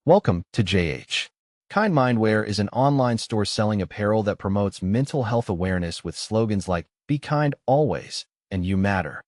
Welcome to JH. Kind Mindwear is an online store selling apparel that promotes mental health awareness with slogans like "Be kind always" and "You matter."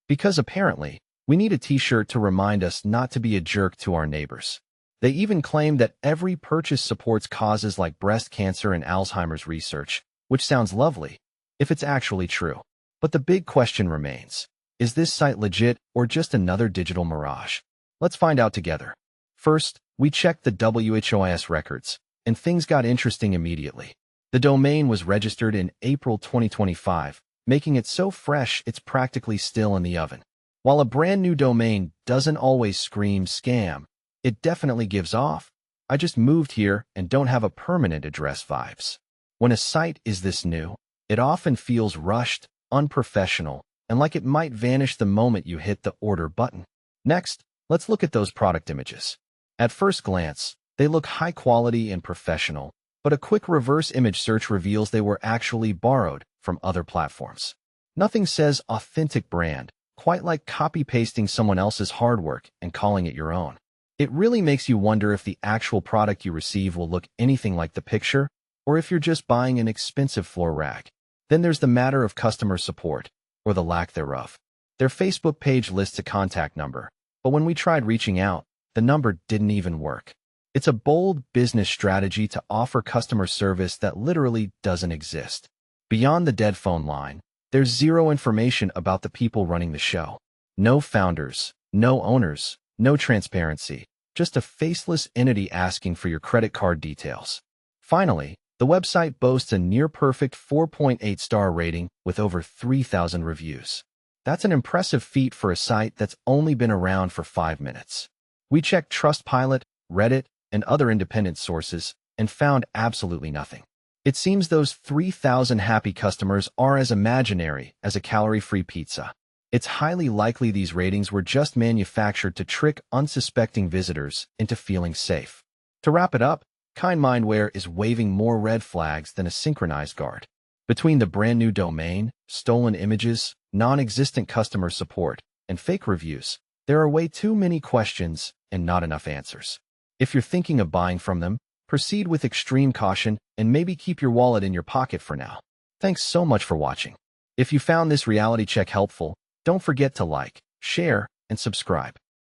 Because apparently, we need a t-shirt to remind us not to be a jerk to our neighbors. They even claim that every purchase supports causes like breast cancer and Alzheimer's research, which sounds lovely, if it's actually true. But the big question remains, is this site legit or just another digital mirage? Let's find out together. First, we checked the WHOIS records, and things got interesting immediately. The domain was registered in April 2025, making it so fresh it's practically still in the oven. While a brand new domain doesn't always scream scam, it definitely gives off "I just moved here and don't have a permanent address" vibes. When a site is this new, it often feels rushed, unprofessional, and like it might vanish the moment you hit the order button. Next, let's look at those product images. At first glance, they look high quality and professional, but a quick reverse image search reveals they were actually borrowed from other platforms. Nothing says authentic brand quite like copy-pasting someone else's hard work and calling it your own. It really makes you wonder if the actual product you receive will look anything like the picture, or if you're just buying an expensive floor rag. Then there's the matter of customer support, or the lack thereof. Their Facebook page lists a contact number, but when we tried reaching out, the number didn't even work. It's a bold business strategy to offer customer service that literally doesn't exist. Beyond the dead phone line, there's zero information about the people running the show. No founders, no owners, no transparency, just a faceless entity asking for your credit card details. Finally, the website boasts a near-perfect 4.8-star rating with over 3,000 reviews. That's an impressive feat for a site that's only been around for 5 minutes. We checked Trustpilot, Reddit, and other independent sources and found absolutely nothing. It seems those 3,000 happy customers are as imaginary as a calorie-free pizza. It's highly likely these ratings were just manufactured to trick unsuspecting visitors into feeling safe. To wrap it up, Kind Mindwear is waving more red flags than a synchronized guard. Between the brand new domain, stolen images, non-existent customer support, and fake reviews, there are way too many questions and not enough answers. If you're thinking of buying from them, proceed with extreme caution and maybe keep your wallet in your pocket for now. Thanks so much for watching. If you found this reality check helpful, don't forget to like, share, and subscribe.